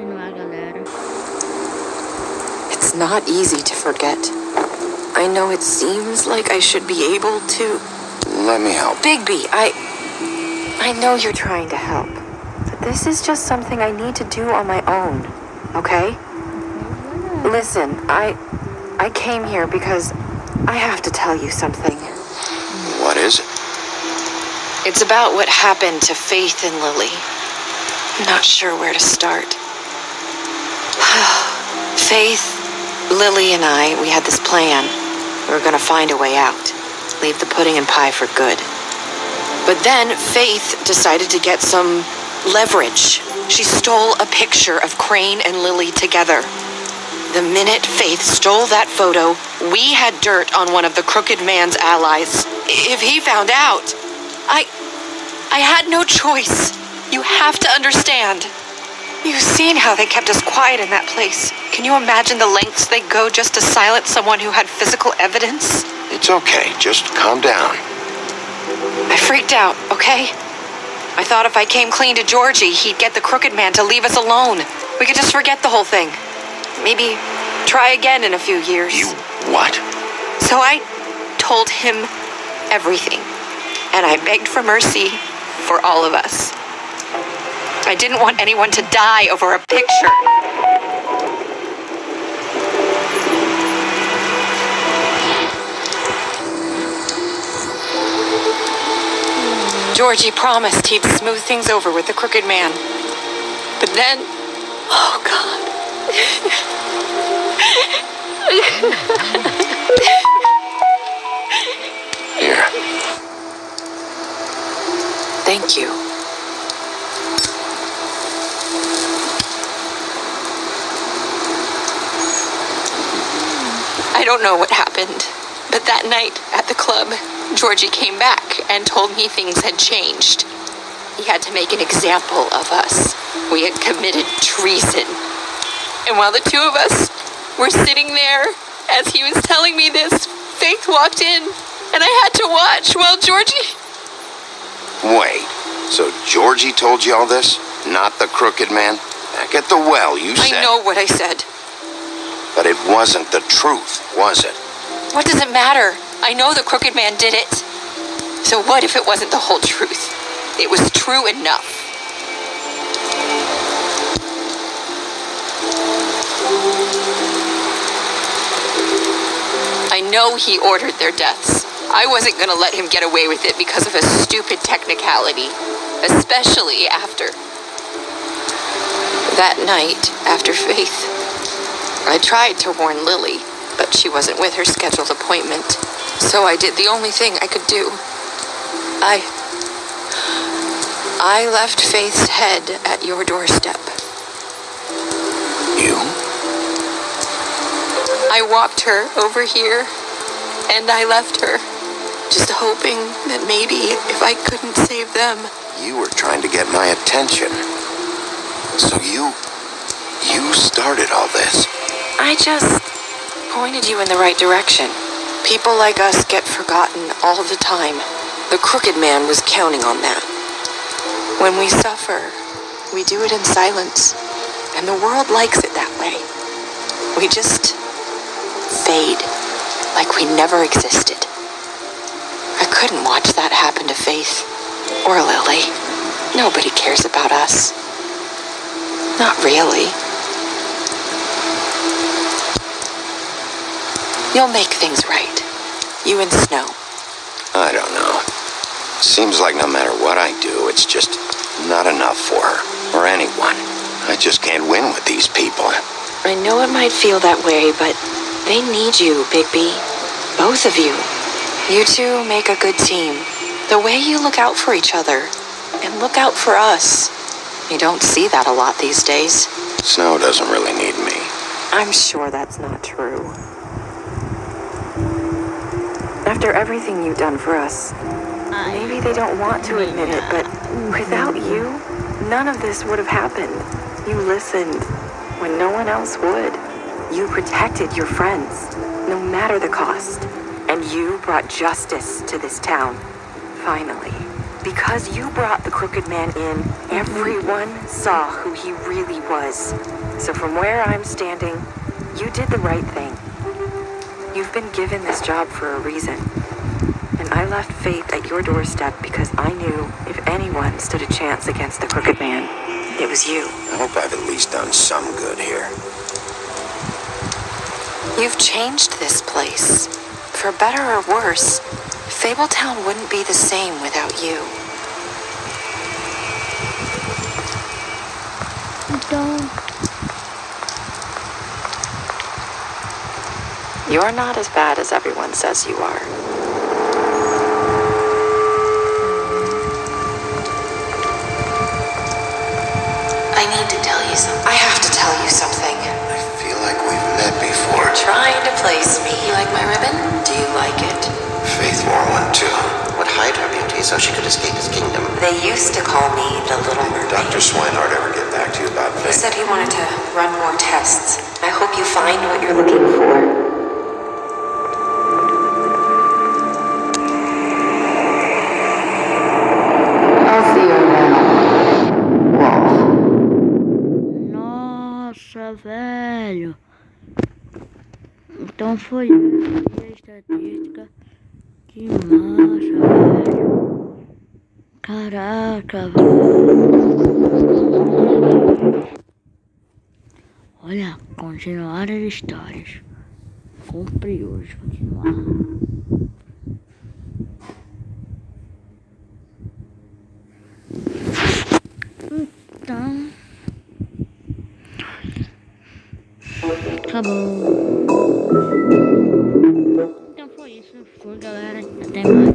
continuar, galera. It's not easy to forget. I know it seems like I should be able to. Let me help. Bigby, I know you're trying to help, but this is just something I need to do on my own, okay? Listen, I came here because I have to tell you something. What is it? It's about what happened to Faith and Lily. I'm not sure where to start. Faith, Lily, and I, we had this plan. We were gonna find a way out. Leave the pudding and pie for good. But then Faith decided to get some leverage. She stole a picture of Crane and Lily together. The minute Faith stole that photo, we had dirt on one of the crooked man's allies. If he found out, I had no choice. You have to understand. You've seen how they kept us quiet in that place. Can you imagine the lengths they'd go just to silence someone who had physical evidence? It's okay. Just calm down. I freaked out, okay? I thought if I came clean to Georgie, he'd get the crooked man to leave us alone. We could just forget the whole thing. Maybe try again in a few years. You what? So I told him everything. And I begged for mercy for all of us. I didn't want anyone to die over a picture. Georgie promised he'd smooth things over with the crooked man. But then, oh God. Here. Thank you. I don't know what happened, but that night at the club, Georgie came back and told me things had changed. He had to make an example of us. We had committed treason. And while the two of us were sitting there, as he was telling me this, Faith walked in, and I had to watch while Georgie... Wait, so Georgie told you all this? Not the crooked man? Back at the well, you said... I know what I said. But it wasn't the truth, was it? What does it matter? I know the crooked man did it. So what if it wasn't the whole truth? It was true enough. I know he ordered their deaths. I wasn't gonna let him get away with it because of a stupid technicality. Especially after. That night, after Faith, I tried to warn Lily, but she wasn't with her scheduled appointment. So I did the only thing I could do. I left Faith's head at your doorstep. You? I walked her over here, and I left her, just hoping that maybe if I couldn't save them. You were trying to get my attention. So you started all this. I just pointed you in the right direction. People like us get forgotten all the time. The crooked man was counting on that. When we suffer, we do it in silence, and the world likes it that way. We just fade, like we never existed. I couldn't watch that happen to Faith or Lily. Nobody cares about us. Not really. You'll make things right. You and Snow. I don't know. Seems like no matter what I do, it's just not enough for her, or anyone. I just can't win with these people. I know it might feel that way, but they need you, Bigby. Both of you. You two make a good team. The way you look out for each other, and look out for us. You don't see that a lot these days. Snow doesn't really need me. I'm sure that's not true. After everything you've done for us, maybe they don't want to admit it, but without you, none of this would have happened. You listened when no one else would. You protected your friends, no matter the cost. And you brought justice to this town, finally. Because you brought the crooked man in, everyone saw who he really was. So from where I'm standing, you did the right thing. You've been given this job for a reason. And I left Faith at your doorstep because I knew if anyone stood a chance against the crooked man, it was you. I hope I've at least done some good here. You've changed this place. For better or worse, Fabletown wouldn't be the same without you. Então, You're not as bad as everyone says you are. I need to tell you something. I have to tell you something. I feel like we've met before. Trying to place me. You like my ribbon? Do you like it? Faith wore one too. Would hide her beauty so she could escape his kingdom. They used to call me the Little Mermaid. Dr. Swinehart ever get back to you about He Faith? said he wanted to run more tests. I hope you find what you're looking for. I'll see you around. Wolf. nossa, velho. Então foi a estatística. Que massa, velho. Caraca, velho. Olha, continuar as histórias. Cumpri hoje, continuar. Então, acabou. Então foi isso, foi galera, até mais.